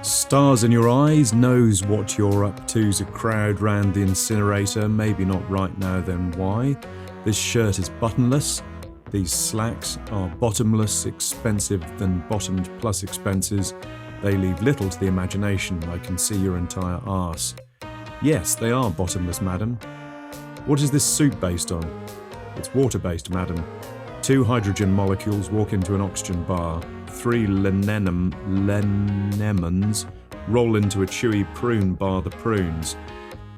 Stars in your eyes, knows what you're up to's a crowd round the incinerator, maybe not right now, then why? This shirt is buttonless, these slacks are bottomless, expensive than bottomed plus expenses. They leave little to the imagination, I can see your entire arse. Yes, they are bottomless, madam. What is this soup based on? It's water-based, madam. 2 hydrogen molecules walk into an oxygen bar. 3 lemons roll into a chewy prune bar the prunes.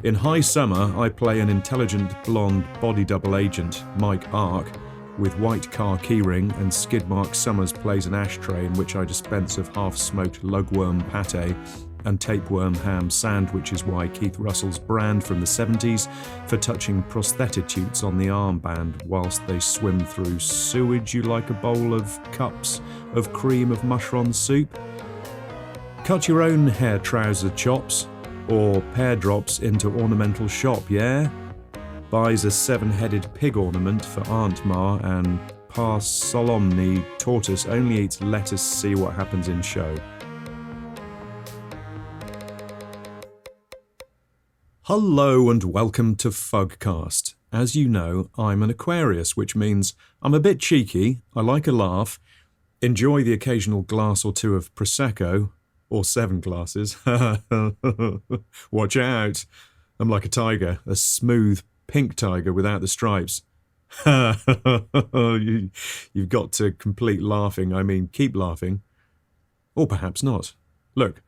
In high summer, I play an intelligent blonde body double agent, Mike Ark, with white car keyring, and Skidmark Summers plays an ashtray in which I dispense of half-smoked lugworm pate and tapeworm ham sand, which is why Keith Russell's brand from the 70s for touching prostitutes on the armband whilst they swim through sewage. You like a bowl of cups of cream of mushroom soup? Cut your own hair trouser chops or pear drops into ornamental shop, yeah? Buys a 7-headed pig ornament for Aunt Ma, and Pa Solemne tortoise only eats lettuce, see what happens in show. Hello and welcome to Fugcast. As you know, I'm an Aquarius, which means I'm a bit cheeky, I like a laugh, enjoy the occasional glass or two of Prosecco, or 7 glasses. Watch out, I'm like a tiger, a smooth pink tiger without the stripes. You've got to complete laughing, I mean keep laughing. Or perhaps not. Look,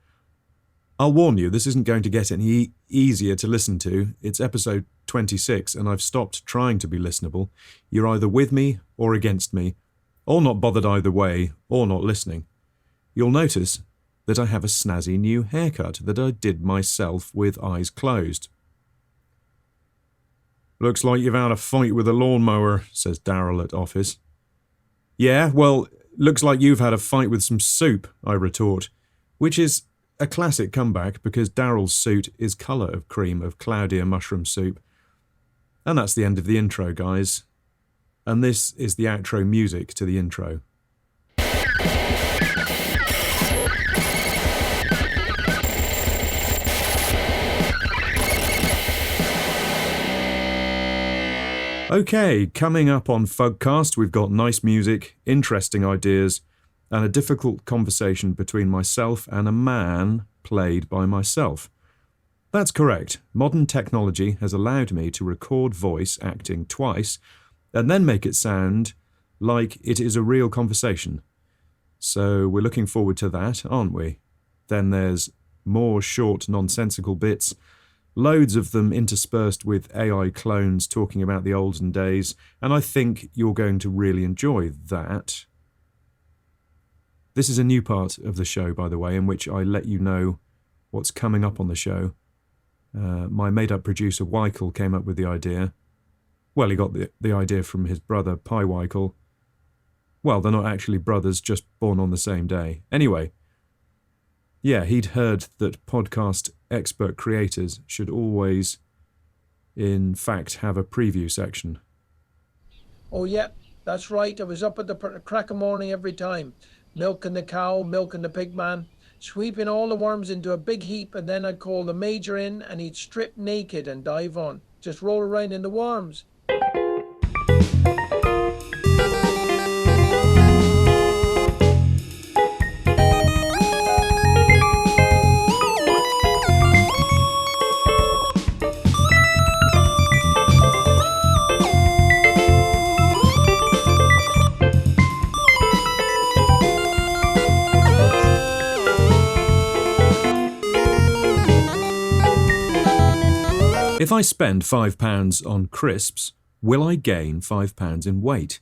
I'll warn you, this isn't going to get any easier to listen to. It's episode 26 and I've stopped trying to be listenable. You're either with me or against me, or not bothered either way, or not listening. You'll notice that I have a snazzy new haircut that I did myself with eyes closed. Looks like you've had a fight with a lawnmower, says Darryl at office. Yeah, well, looks like you've had a fight with some soup, I retort, which is a classic comeback because Darryl's suit is colour of cream of cloudier mushroom soup. And that's the end of the intro, guys. And this is the outro music to the intro. Okay, coming up on Fugcast, we've got nice music, interesting ideas, and a difficult conversation between myself and a man played by myself. That's correct. Modern technology has allowed me to record voice acting twice and then make it sound like it is a real conversation. So we're looking forward to that, aren't we? Then there's more short, nonsensical bits, loads of them interspersed with AI clones talking about the olden days, and I think you're going to really enjoy that. This is a new part of the show, by the way, in which I let you know what's coming up on the show. My made-up producer, Weichel, came up with the idea. Well, he got the idea from his brother, Pi Weichel. Well, they're not actually brothers, just born on the same day. Anyway, yeah, he'd heard that podcast expert creators should always, in fact, have a preview section. Oh, yeah, that's right. I was up at the crack of morning every time. Milking the cow, milking the pig man, sweeping all the worms into a big heap, and then I'd call the major in and he'd strip naked and dive on. Just roll around in the worms. If I spend £5 on crisps, will I gain £5 in weight?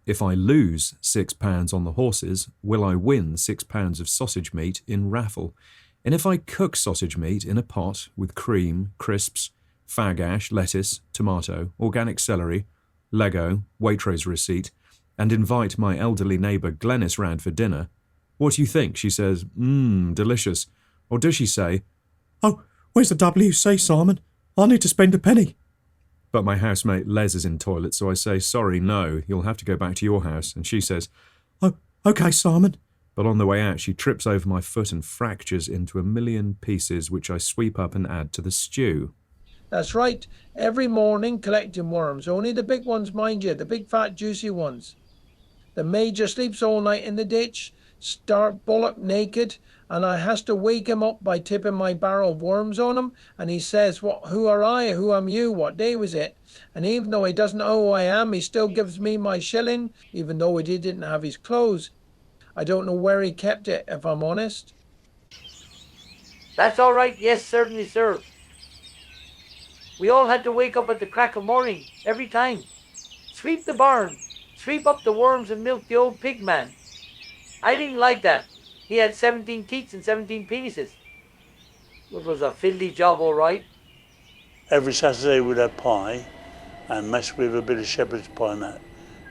If I lose £6 on the horses, will I win £6 of sausage meat in raffle? And if I cook sausage meat in a pot with cream, crisps, fag ash, lettuce, tomato, organic celery, Lego, Waitrose receipt, and invite my elderly neighbour Glenys round for dinner, what do you think? She says, delicious. Or does she say, oh, where's the WC, Simon? I need to spend a penny. But my housemate Les is in toilet, so I say, sorry, no, you'll have to go back to your house. And she says, oh, okay, Simon. But on the way out, she trips over my foot and fractures into a million pieces, which I sweep up and add to the stew. That's right. Every morning collecting worms. Only the big ones, mind you, the big fat juicy ones. The Major sleeps all night in the ditch, stark bollock naked, and I has to wake him up by tipping my barrel of worms on him, and he says, "What? Who are I? Who am you? What day was it?" And even though he doesn't know who I am, he still gives me my shilling, even though he didn't have his clothes. I don't know where he kept it, if I'm honest. That's all right. Yes, certainly, sir. We all had to wake up at the crack of morning, every time. Sweep the barn, sweep up the worms and milk the old pig man. I didn't like that. He had 17 teats and 17 penises. It was a fiddly job, all right. Every Saturday we'd have pie and mess with a bit of shepherd's pie and that.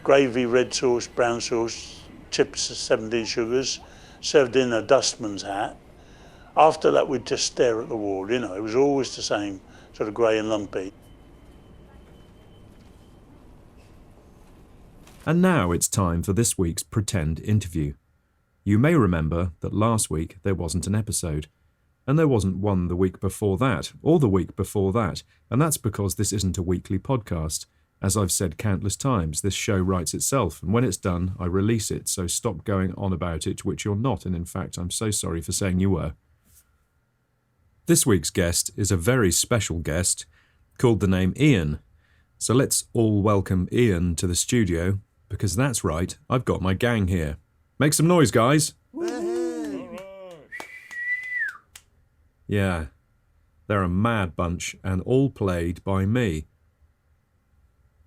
Gravy, red sauce, brown sauce, chips, 17 sugars, served in a dustman's hat. After that we'd just stare at the wall, you know, it was always the same, sort of grey and lumpy. And now it's time for this week's pretend interview. You may remember that last week there wasn't an episode, and there wasn't one the week before that, or the week before that, and that's because this isn't a weekly podcast. As I've said countless times, this show writes itself, and when it's done, I release it, so stop going on about it, which you're not, and in fact, I'm so sorry for saying you were. This week's guest is a very special guest, called the name Ian. So let's all welcome Ian to the studio, because that's right, I've got my gang here. Make some noise, guys. Yeah, they're a mad bunch, and all played by me.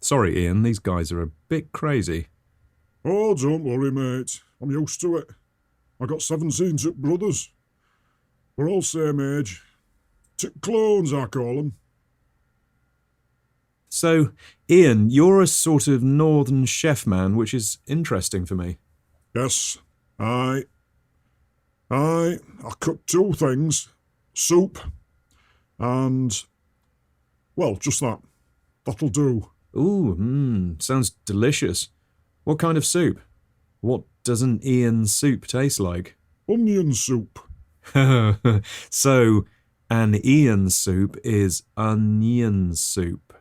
Sorry, Ian, these guys are a bit crazy. Oh, don't worry, mate. I'm used to it. I got 17 brothers. We're all same age. Clones, I call them. So, Ian, you're a sort of northern chef man, which is interesting for me. Yes, I cook two things. Soup and, well, just that. That'll do. Ooh, sounds delicious. What kind of soup? What does an Ian soup taste like? Onion soup. So, an Ian soup is onion soup.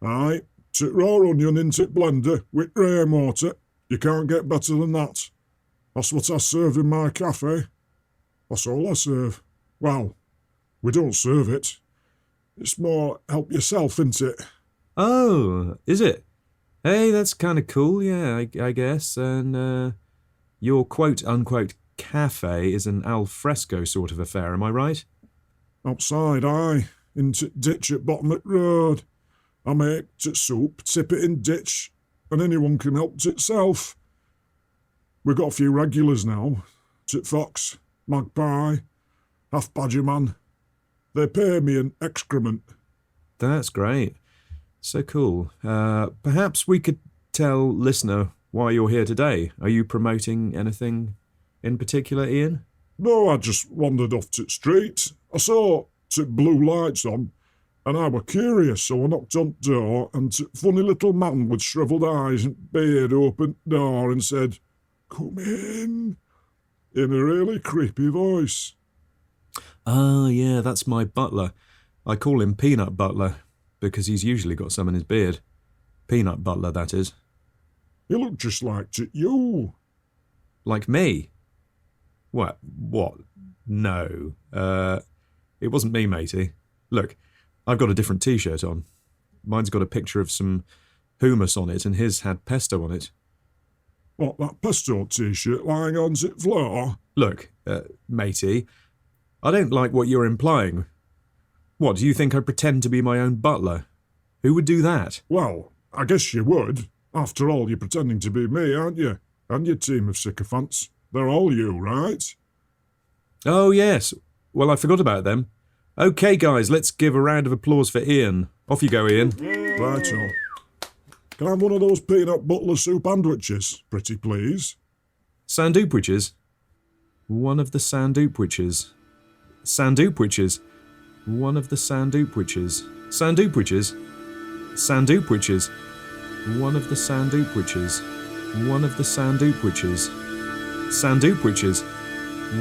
Aye, take raw onion into blender with rainwater. You can't get better than that. That's what I serve in my cafe. That's all I serve. Well, we don't serve it. It's more help yourself, isn't it? Oh, is it? Hey, that's kind of cool, yeah, I guess. And your quote-unquote cafe is an al fresco sort of affair, am I right? Outside, aye. Into ditch at bottom of road. I make soup, tip it in ditch, and anyone can help itself. We've got a few regulars now. Fox, magpie, half badger man. They pay me in excrement. That's great. So cool. Perhaps we could tell listener why you're here today. Are you promoting anything in particular, Ian? No, I just wandered off to the street. I saw blue lights on, and I were curious, so I knocked on the door, and funny little man with shriveled eyes and beard opened the door and said, "Come in," in a really creepy voice. Ah, yeah, that's my butler. I call him Peanut Butler, because he's usually got some in his beard. Peanut Butler, that is. He looked just like you. Like me? What? No. It wasn't me, matey. Look, I've got a different t-shirt on. Mine's got a picture of some hummus on it, and his had pesto on it. What, that pesto t-shirt lying on the floor? Look, matey, I don't like what you're implying. What, do you think I pretend to be my own butler? Who would do that? Well, I guess you would. After all, you're pretending to be me, aren't you? And your team of sycophants. They're all you, right? Oh, yes. Well, I forgot about them. OK, guys, let's give a round of applause for Ian. Off you go, Ian. Righto. Can I have one of those peanut butler soup sandwiches, pretty please? Sandupwiches? One of the sandupwiches. Sandupwiches? One of the sandupwiches. Sandupwiches? Sandupwiches? One of the sandupwiches. One of the sandupwiches. Sandupwiches.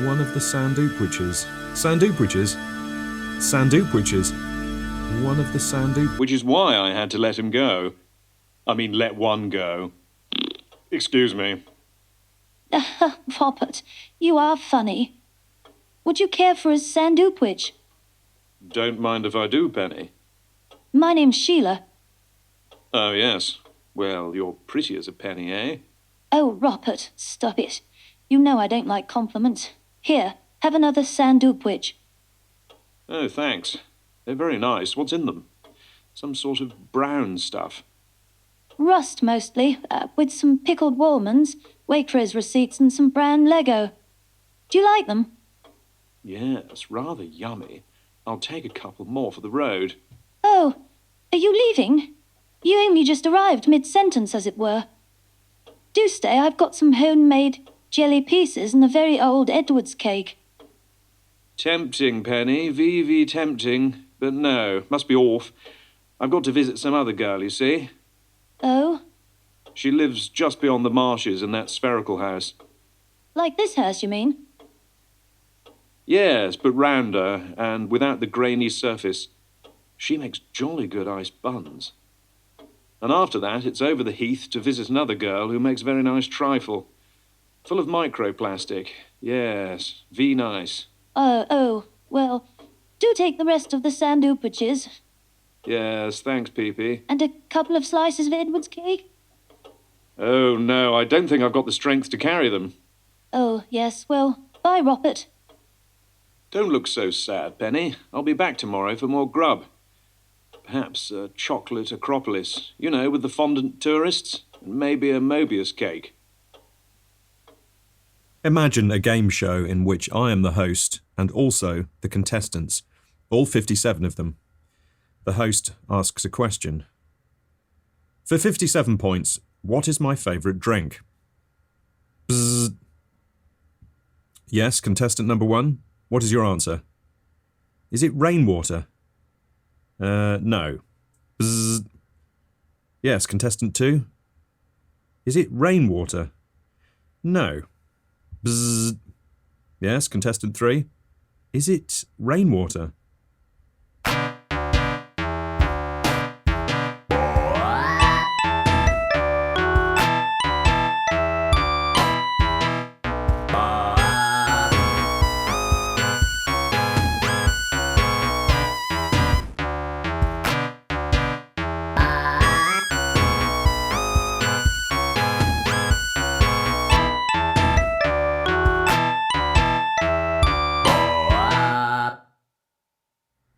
One of the Sandupwiches. Sandupwiches. Sandupwiches. One of the Sandup. Which is why I had to let him go. I mean, let one go. Excuse me. Robert, you are funny. Would you care for a Sandupwich? Don't mind if I do, Penny. My name's Sheila. Oh, yes. Well, you're pretty as a penny, eh? Oh, Robert, stop it. You know I don't like compliments. Here, have another Sandupwich. Oh, thanks. They're very nice. What's in them? Some sort of brown stuff. Rust, mostly, with some pickled Wallmans, Waitrose receipts and some brown Lego. Do you like them? Yes, rather yummy. I'll take a couple more for the road. Oh, are you leaving? You only just arrived mid-sentence, as it were. Do stay, I've got some homemade jelly pieces and a very old Edwards cake. Tempting, Penny. VV tempting. But no, must be off. I've got to visit some other girl, you see. Oh? She lives just beyond the marshes in that spherical house. Like this house, you mean? Yes, but rounder and without the grainy surface. She makes jolly good iced buns. And after that, it's over the heath to visit another girl who makes very nice trifle. Full of microplastic. Yes, nice. Well, do take the rest of the Sandupwiches. Yes, thanks, Peepee. And a couple of slices of Edwards cake? Oh, no, I don't think I've got the strength to carry them. Oh, yes, well, bye, Robert. Don't look so sad, Penny. I'll be back tomorrow for more grub. Perhaps a chocolate acropolis, you know, with the fondant tourists, and maybe a Mobius cake. Imagine a game show in which I am the host and also the contestants, all 57 of them. The host asks a question. For 57 points, what is my favourite drink? Bzzz. Yes, contestant number 1, what is your answer? Is it rainwater? No. Bzzz. Yes, contestant 2. Is it rainwater? No. Bzzz. Yes, contestant 3. Is it rainwater?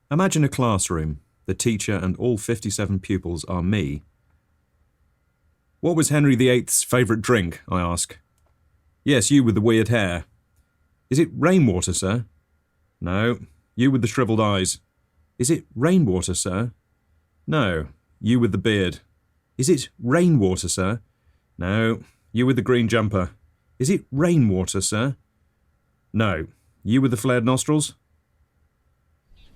Imagine a classroom. The teacher and all 57 pupils are me. What was Henry VIII's favourite drink, I ask. Yes, you with the weird hair. Is it rainwater, sir? No. You with the shrivelled eyes. Is it rainwater, sir? No. You with the beard. Is it rainwater, sir? No. You with the green jumper. Is it rainwater, sir? No. You with the flared nostrils?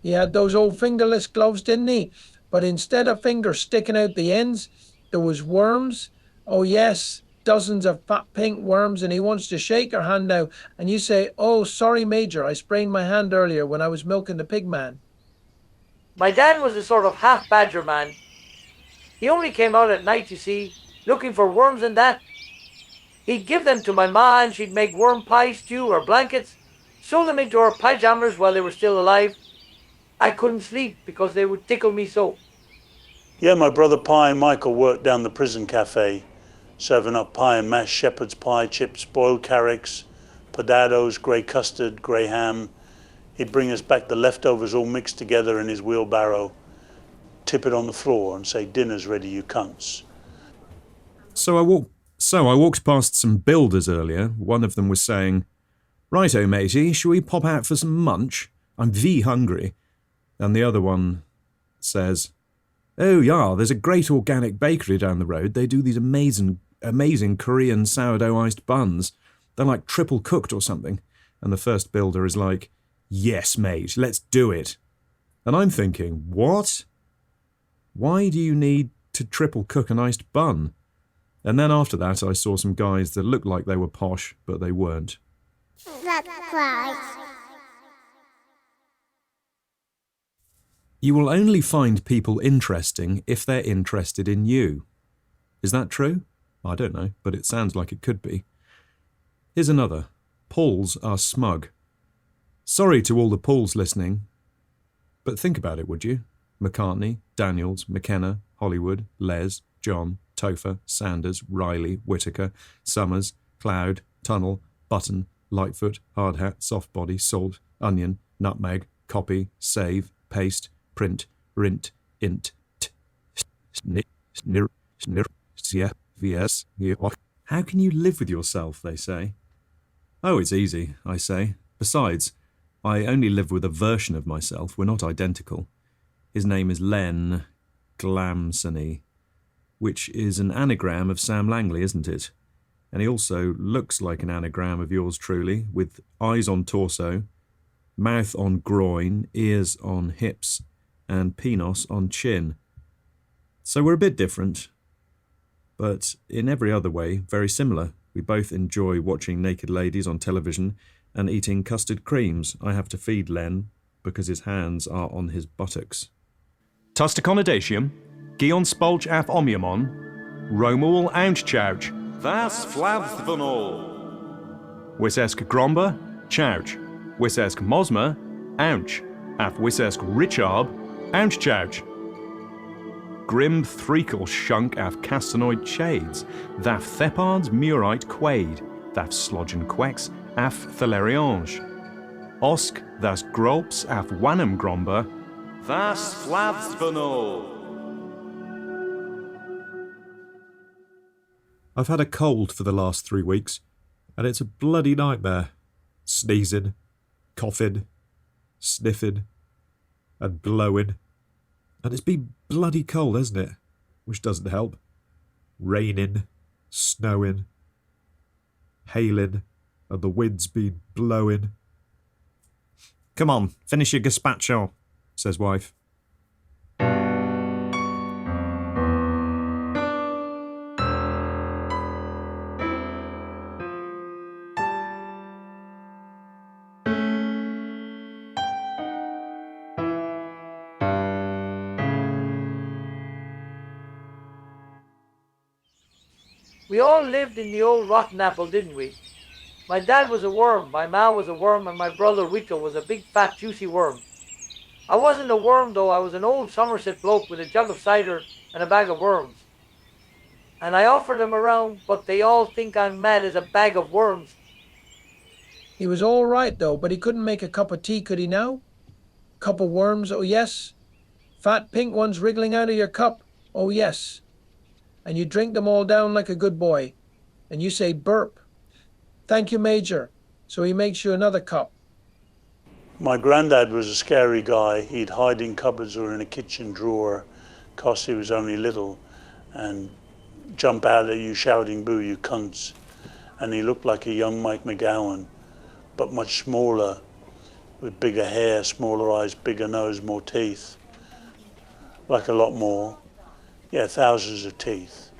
He had those old fingerless gloves, didn't he? But instead of fingers sticking out the ends, there was worms. Oh yes, dozens of fat pink worms, and he wants to shake her hand now. And you say, oh, sorry, Major, I sprained my hand earlier when I was milking the pig man. My dad was a sort of half badger man. He only came out at night, you see, looking for worms and that. He'd give them to my ma and she'd make worm pie stew or blankets, sew them into her pyjamas while they were still alive. I couldn't sleep because they would tickle me so. Yeah, my brother Pie and Michael worked down the prison cafe, serving up pie and mash, shepherd's pie, chips, boiled carrots, potatoes, grey custard, grey ham. He'd bring us back the leftovers all mixed together in his wheelbarrow, tip it on the floor and say, dinner's ready, you cunts. So I walked past some builders earlier. One of them was saying, "Righto, matey, shall we pop out for some munch? I'm hungry." And the other one says, "Oh, yeah, there's a great organic bakery down the road. They do these amazing Korean sourdough iced buns. They're like triple cooked or something." And the first builder is like, "Yes, mate, let's do it." And I'm thinking, what? Why do you need to triple cook an iced bun? And then after that, I saw some guys that looked like they were posh, but they weren't. That's right. You will only find people interesting if they're interested in you. Is that true? I don't know, but it sounds like it could be. Here's another. Pauls are smug. Sorry to all the Pauls listening, but think about it, would you? McCartney, Daniels, McKenna, Hollywood, Les, John, Topher, Sanders, Riley, Whitaker, Summers, Cloud, Tunnel, Button, Lightfoot, Hardhat, Softbody, Salt, Onion, Nutmeg, Copy, Save, Paste, Print, Rint, Int, Snir, Snir, Snir, VS, How can you live with yourself, they say. Oh, it's easy, I say. Besides, I only live with a version of myself. We're not identical. His name is Len Glamsony, which is an anagram of Sam Langley, isn't it? And he also looks like an anagram of yours truly, with eyes on torso, mouth on groin, ears on hips, and penis on chin. So we're a bit different, but in every other way, very similar. We both enjoy watching naked ladies on television and eating custard creams. I have to feed Len because his hands are on his buttocks. Tustaconidatium, Gion spolch af omiamon, Romul ouch, Vas flavthvanol. Wisesk gromba, chouch. Wisesk mosma, ouch. Af wisesk richarb, ouch chouch. Grim threacle shunk af castanoid chades, thaf thepards murite quaid, thaf slodgen quex af thaleriange. Osk thas grolps af wanum gromba, thas flavthvanol. I've had a cold for the last 3 weeks, and it's a bloody nightmare. Sneezing, coughing, sniffing, and blowing. And it's been bloody cold, hasn't it? Which doesn't help. Raining, snowing, hailing, and the wind's been blowing. Come on, finish your gazpacho, says wife. We all lived in the old rotten apple, didn't we? My dad was a worm, my ma was a worm, and my brother Rico was a big fat juicy worm. I wasn't a worm though, I was an old Somerset bloke with a jug of cider and a bag of worms. And I offer them around, but they all think I'm mad as a bag of worms. He was all right, though, but he couldn't make a cup of tea, could he now? Cup of worms, oh yes. Fat pink ones wriggling out of your cup, oh yes. And you drink them all down like a good boy. And you say burp. Thank you, Major. So he makes you another cup. My granddad was a scary guy. He'd hide in cupboards or in a kitchen drawer, 'cause he was only little, and jump out at you shouting, "Boo, you cunts." And he looked like a young Mike McGowan, but much smaller, with bigger hair, smaller eyes, bigger nose, more teeth. Like a lot more. Yeah, thousands of teeth.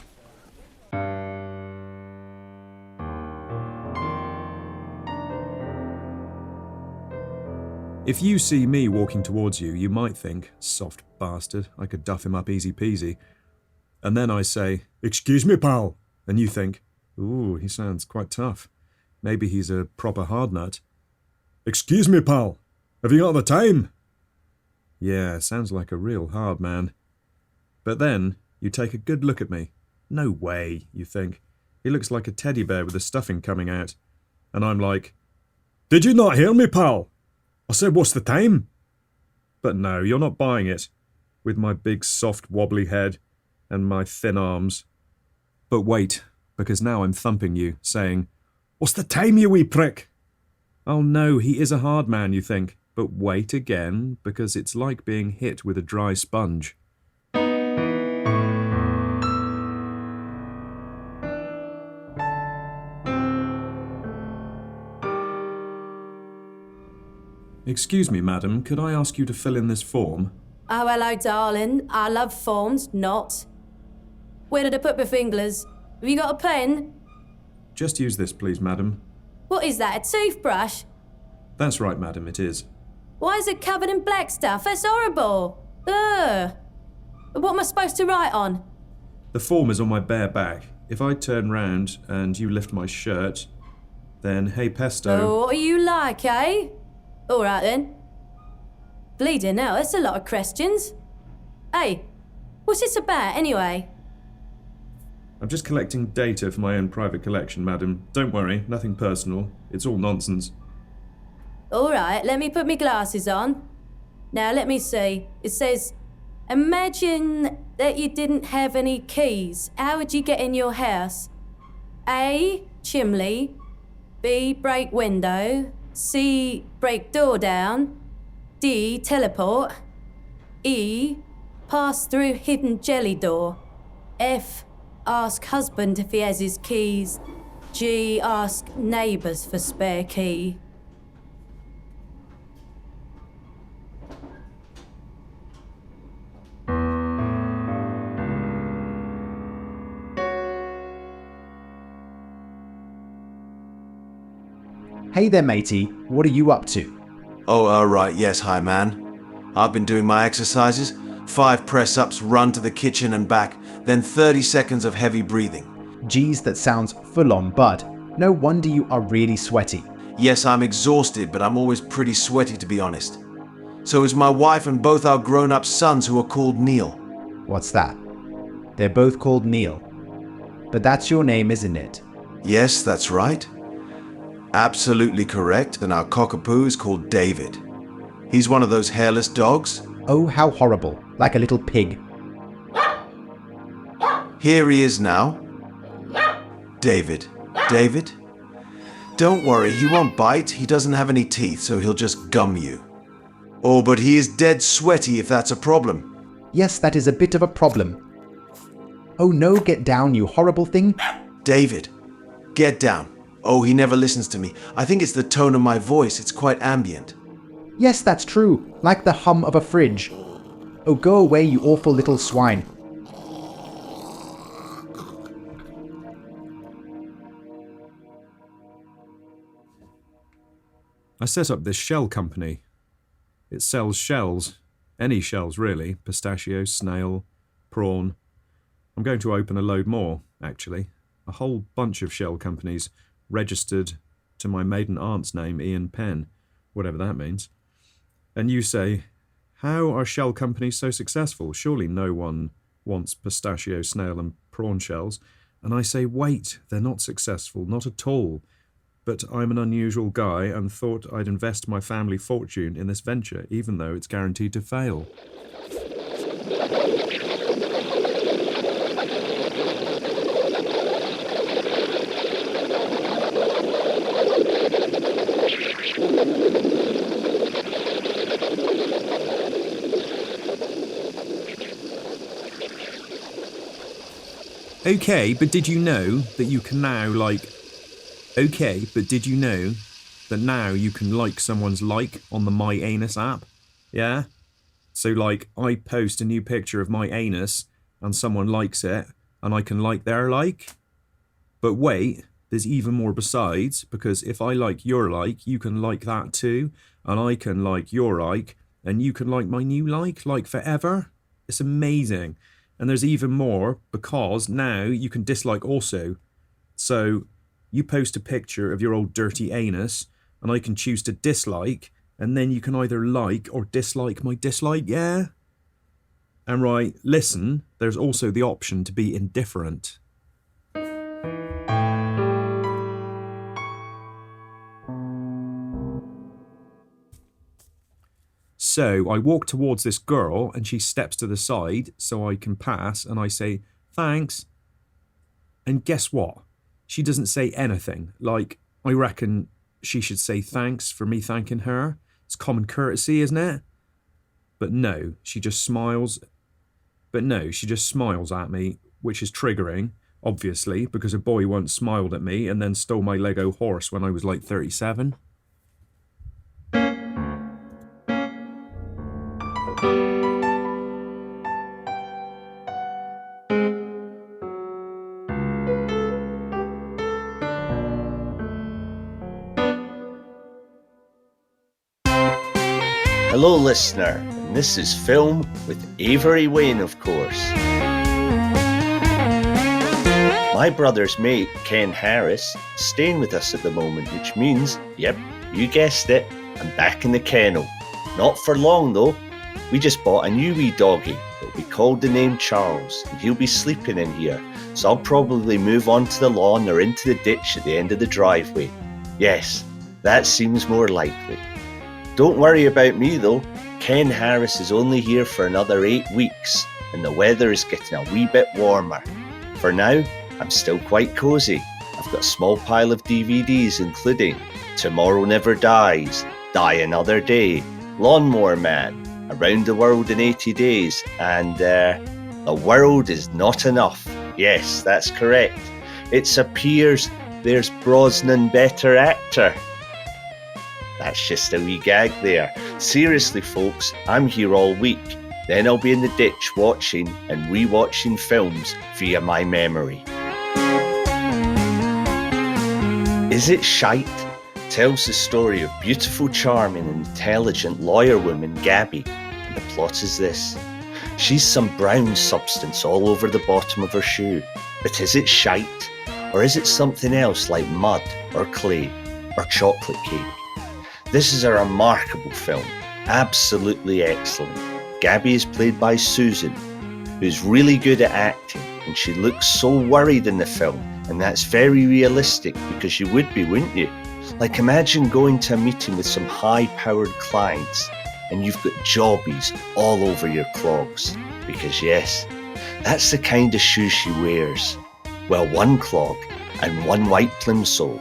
If you see me walking towards you, you might think, soft bastard, I could duff him up easy peasy. And then I say, "Excuse me, pal." And you think, ooh, he sounds quite tough. Maybe he's a proper hard nut. "Excuse me, pal. Have you got the time?" Yeah, sounds like a real hard man. But then you take a good look at me. No way, you think. He looks like a teddy bear with the stuffing coming out. And I'm like, "Did you not hear me, pal? I said, what's the time?" but no, you're not buying it. With my big soft wobbly head and my thin arms. But wait, because now I'm thumping you, saying, "What's the time, you wee prick?" oh no, he is a hard man, you think. But wait again, because it's like being hit with a dry sponge. Excuse me, madam, could I ask you to fill in this form? Oh, hello, darling. I love forms, not. Where did I put my fingers? Have you got a pen? Just use this, please, madam. What is that, a toothbrush? That's right, madam, it is. Why is it covered in black stuff? That's horrible. Ugh. What am I supposed to write on? The form is on my bare back. If I turn round and you lift my shirt, then hey pesto. Oh, what are you like, eh? All right then. Bleeding hell, that's a lot of questions. Hey, what's this about anyway? I'm just collecting data for my own private collection, madam. Don't worry, nothing personal. It's all nonsense. All right, let me put my glasses on. Now, let me see. It says, imagine that you didn't have any keys. How would you get in your house? A, chimney. B, break window. C, break door down. D, teleport. E, pass through hidden jelly door. F, ask husband if he has his keys. G, ask neighbours for spare key. Hey there, matey. What are you up to? Oh, right, yes, hi, man. I've been doing my exercises. 5 press-ups, run to the kitchen and back, then 30 seconds of heavy breathing. Geez, that sounds full on, bud. No wonder you are really sweaty. Yes, I'm exhausted, but I'm always pretty sweaty, to be honest. So is my wife and both our grown-up sons, who are called Neil. What's that? They're both called Neil. But that's your name, isn't it? Yes, that's right. Absolutely correct, and our cockapoo is called David. He's one of those hairless dogs. Oh, how horrible. Like a little pig. Here he is now. David. David? Don't worry, he won't bite. He doesn't have any teeth, so he'll just gum you. Oh, but he is dead sweaty if that's a problem. Yes, that is a bit of a problem. Oh no, get down, you horrible thing. David, get down. Oh, he never listens to me. I think it's the tone of my voice. It's quite ambient. Yes, that's true. Like the hum of a fridge. Oh, go away, you awful little swine. I set up this shell company. It sells shells. Any shells, really. Pistachio, snail, prawn. I'm going to open a load more, actually. A whole bunch of shell companies registered to my maiden aunt's name, Ian Penn, whatever that means. And you say, how are shell companies so successful? Surely no one wants pistachio, snail and prawn shells. And I say, wait, they're not successful, not at all. But I'm an unusual guy and thought I'd invest my family fortune in this venture, even though it's guaranteed to fail. Okay, but did you know that you can now, Okay, but did you know that now you can like someone's like on the My Anus app? Yeah? So, I post a new picture of my anus and someone likes it, and I can like their like? But wait, there's even more besides, because if I like your like, you can like that too, and I can like your like, and you can like my new like forever. It's amazing. And there's even more, because now you can dislike also. So you post a picture of your old dirty anus, and I can choose to dislike, and then you can either like or dislike my dislike, yeah? And right, listen, there's also the option to be indifferent. So I walk towards this girl and she steps to the side so I can pass, and I say, thanks. And guess what? She doesn't say anything. I reckon she should say thanks for me thanking her. It's common courtesy, isn't it? But no, she just smiles. She just smiles at me, which is triggering, obviously, because a boy once smiled at me and then stole my Lego horse when I was 37. Hello, listener, and this is Film with Avery Wayne, of course. My brother's mate, Ken Harris, is staying with us at the moment, which means, yep, you guessed it, I'm back in the kennel. Not for long, though. We just bought a new wee doggy, but we called the name Charles, and he'll be sleeping in here, so I'll probably move onto the lawn or into the ditch at the end of the driveway. Yes, that seems more likely. Don't worry about me though. Ken Harris is only here for another 8 weeks, and the weather is getting a wee bit warmer. For now, I'm still quite cosy. I've got a small pile of DVDs including Tomorrow Never Dies, Die Another Day, Lawnmower Man, Around the World in 80 Days, and The World Is Not Enough. Yes, that's correct. It appears there's Brosnan Better Actor. That's just a wee gag there. Seriously, folks, I'm here all week. Then I'll be in the ditch watching and rewatching films via my memory. Is It Shite? Tells the story of beautiful, charming and intelligent lawyer woman Gabby. And the plot is this. She's some brown substance all over the bottom of her shoe. But is it shite? Or is it something else like mud or clay or chocolate cake? This is a remarkable film, absolutely excellent. Gabby is played by Susan, who's really good at acting, and she looks so worried in the film, and that's very realistic because you would be, wouldn't you? Like imagine going to a meeting with some high-powered clients and you've got jobbies all over your clogs, because yes, that's the kind of shoes she wears. Well, one clog and one white plimsoll.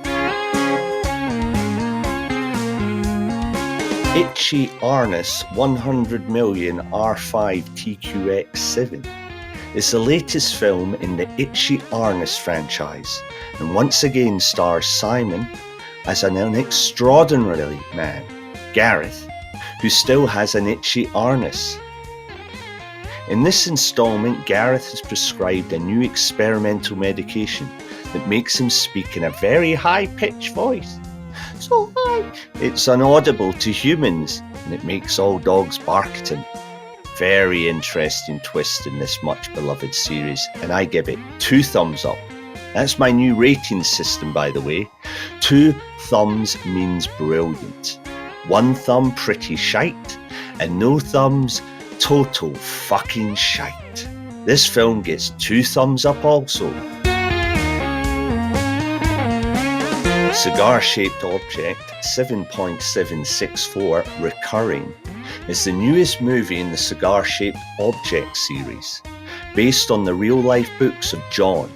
Itchy Arnis 100 million R5 TQX7 is the latest film in the Itchy Arnis franchise, and once again stars Simon as an extraordinary man, Gareth, who still has an itchy arnis. In this installment, Gareth is prescribed a new experimental medication that makes him speak in a very high-pitched voice. So high, it's inaudible to humans, and it makes all dogs bark at him. Very interesting twist in this much-beloved series, and I give it 2 thumbs up. That's my new rating system, by the way. 2 thumbs means brilliant. 1 thumb pretty shite, and no thumbs total fucking shite. This film gets 2 thumbs up also. Cigar-shaped object 7.764 recurring is the newest movie in the cigar-shaped object series, based on the real-life books of John,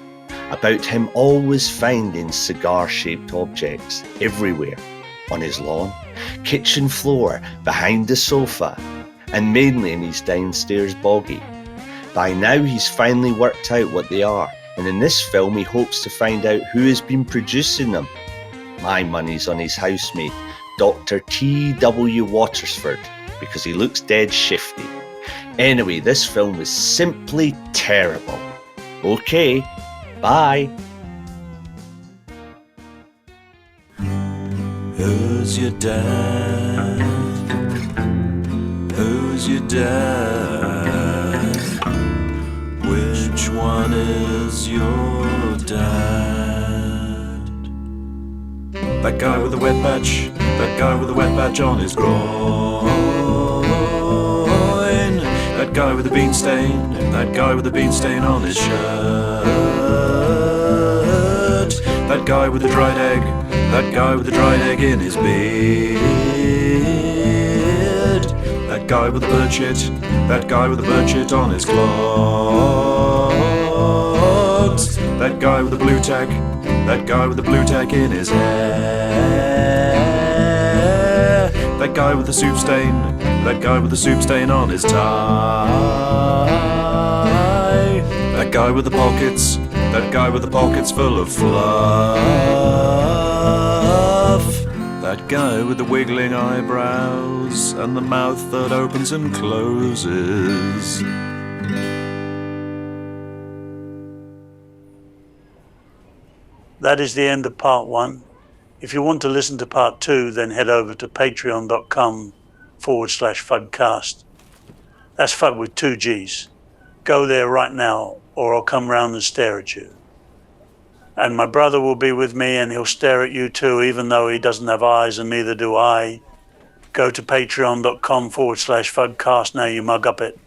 about him always finding cigar-shaped objects everywhere, on his lawn, kitchen floor, behind the sofa, and mainly in his downstairs bogey. By now he's finally worked out what they are, and in this film he hopes to find out who has been producing them. My money's on his housemate, Dr. T.W. Watersford, because he looks dead shifty. Anyway, this film was simply terrible. Okay, bye. Who's your dad? Who's your dad? Which one is your dad? That guy with the wet patch, that guy with the wet patch on his groin. That guy with the bean stain, that guy with the bean stain on his shirt. That guy with the dried egg, that guy with the dried egg in his beard. That guy with the bird shit, that guy with the bird shit on his clogs. That guy with the blue tack, that guy with the blue tack in his hair. That guy with the soup stain, that guy with the soup stain on his tie. That guy with the pockets, that guy with the pockets full of fluff. That guy with the wiggling eyebrows and the mouth that opens and closes. That is the end of part 1. If you want to listen to part 2, then head over to patreon.com/ patreon.com/fudcast. That's Fud with 2 G's. Go there right now, or I'll come round and stare at you. And my brother will be with me, and he'll stare at you too, even though he doesn't have eyes, and neither do I. Go to patreon.com/fudcast now, you mug up it.